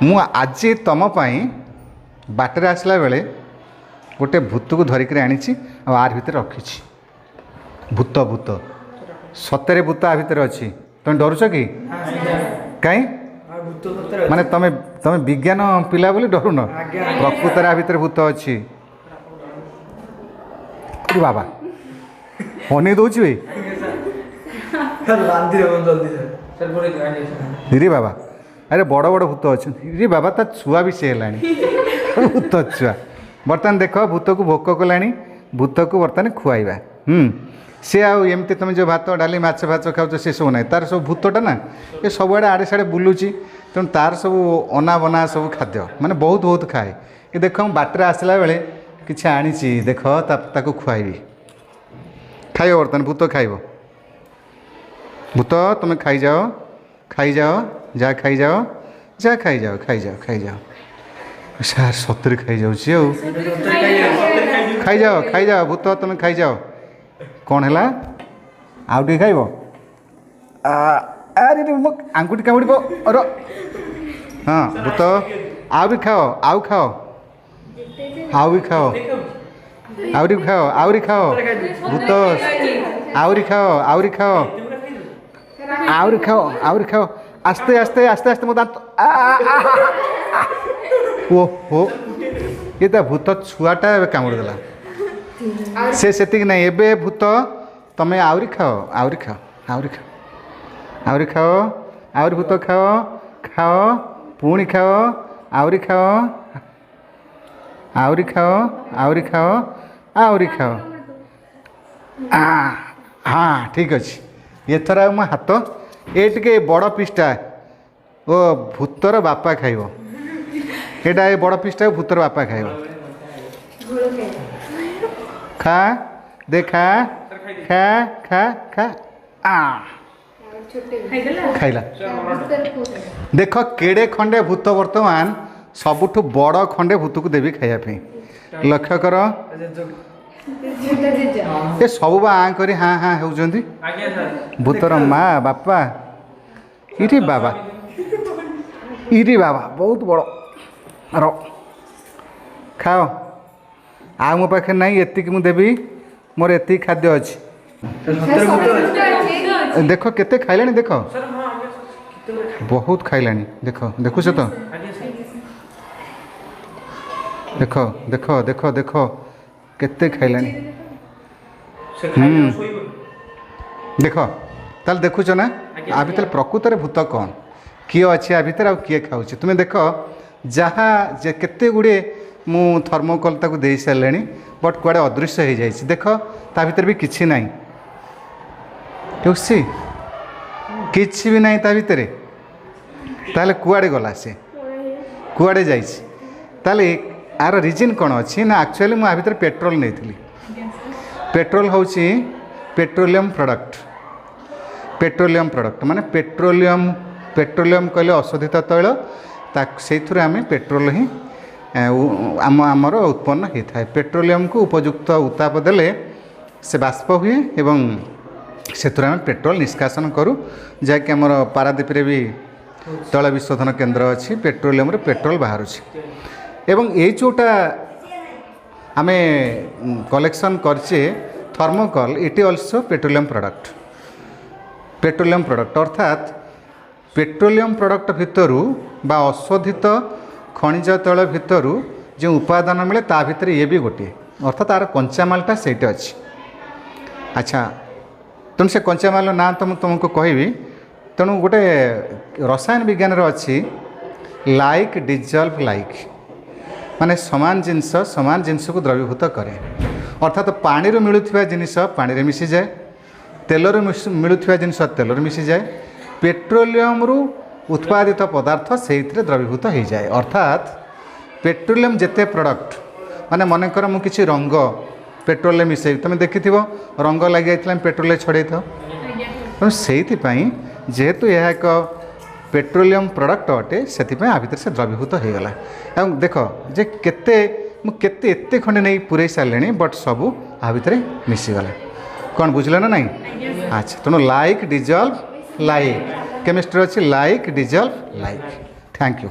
मु आज तुम बाटर आसला बेले गोटे भूत को धरिक आनी आर भितर रखी भूत भूत सतरे भूत आ भितर अच्छी तुम डरुच कि कहीं माने तमें तमें विज्ञान पिला बोली डरुन प्रकृत आ भितर भूत अच्छी बाबा हनी दौच रे बाबा अरे बड़ बड़ भूत अच्छा रे बाबा ता छुआ भी सी है भूत छुआ बर्तमान देख भूत को भोक कला भूत को बर्तमान खुआइबा सी आमती तुम जो भात डाली माछ फाच खाऊ से सब ना तार सब भूतटा ना ये सबुआड़े आड़े साड़े बुलूची तेणु तार सब अना बना सब खाद्य माने बहुत बहुत खाए ये देख बाटर आसला बेले किसी आनी देख ताको खुआइबी खाइब बर्तमान भूत खाइब भूत तुम खाई जाओ जा खाई जाओ सार सतरे खाई जाऊँ खाई जाओ भूत तुम खाई जाओ कौन है आउ टे खाइब अरे मो आंगुठी कामुड़ी अर हाँ भूत आउ भी खाओ आउ खाओ आउ भी खाओ आउरी खाओ आउरी खाओ भूत आउरी खाओ आउरी खाओ आउरी खाओ आउरी खाओ आस्ते आस्ते आस्ते आस्ते मो दांत ओहो ये तो भूत छुआटा कामुड़ी देला से नहीं एबे भूत तमें आउरी खाओ आउरी खाओ आउरी खाओ आउरी खाओ आउरी भूत खाओ खाओ पुणी खाओ आउरी खाओ आउरी खाओ आउरी खाओ आउरी खाओ हाँ ठीक अच्छे ये थर मो हाथ ये टे बड़ पीसटा ओ भूतर बापा खाइब एटा ये बड़ पीसटा भूतर बापा खाइब खा देखा खा खा खा खाइला देख केड़े खंडे भूत वर्तमान सबुठु बड़ खंडे भूत को देवी खाइबा लक्ष्य कर ये सब बा करी हाँ हाँ होउछंती भूतर माँ बापा इरी बाबा बहुत बड़ रो खाओ आ मो पाखे नहीं एतिक मु देवी मोर एति खाद्य अच्छी देख केते खाइलानी देख बहुत खाइलानी देख देखुछ तो देख देख देख देख केते खाइलानी देख ताल देखुछ ना आ भितर प्रकृत रे भूत कौन किए अच्छे आ भितर आ किए खाऊछ तुम्हें देख जहाँ जे केते गुड़े मु थर्मोकोल ताको दे सारे बट कुआडे अदृश्य हो जाए देख ता भीतर भी किछि नहीं टुक्सी किछि भी नहीं ता भीतर ताले कुआडे गला से कुआडे जाइछि ताले आर रिजन कौन अच्छी ना एक्चुअली मुझे भीतर पेट्रोल नहीं थी पेट्रोल हूँ पेट्रोलियम प्रोडक्ट माने पेट्रोलियम कहले अशोधित तैल से आम पेट्रोल ही आमर उत्पन्न होता है पेट्रोलियम को उपयुक्त उत्ताप देले से बाष्प हुए एवं से आम पेट्रोल निष्कासन करूँ जहाँकि आमर पारादीप भी तैल विशोधन केन्द्र अच्छी पेट्रोलियम पेट्रोल बाहर एवं ये जोटा आम कलेक्शन करचे thermocol it also petroleum product अर्थात पेट्रोलियम प्रोडक्ट भितरु बा अशोधित खनिज तैल भितरु जो उपादान मिले ता भितर ये भी गोटे अर्थात तार कंचामालटा सेटे अच्छी अच्छा तेणु से कंचामाल ना तो तुमको कहबी तेणु गोटे रसायन विज्ञान अच्छी लाइक डिजल्व लाइक माने समान जिनस को द्रवीभूत करे अर्थात पानी मिलुवा जिनिस पानी रे मिसी जाए तेलर मिलुवा जिनिस तेलर मिसी जाए पेट्रोलियम रु उत्पादित पदार्थ से द्रवीभूत हो जाए अर्थात पेट्रोलियम जेते प्रोडक्ट माने मनकर मु किछि रंग पेट्रोल मिसई तुम देखि रंग लगी जाइए पेट्रोल छड़े था तेणु से जेहेतु यह एक पेट्रोलियम प्रोडक्ट अटे से आ भीतर से द्रवीभूत हो गला एवं देख जे केते केते एते खंडे नहीं पूरे सारे बट सबू आ भितर मिसीगला कौन बुझल ना नहीं अच्छा तेणु लाइक डिजल्व लाइक केमिस्ट्री अच्छी like dissolved like thank you.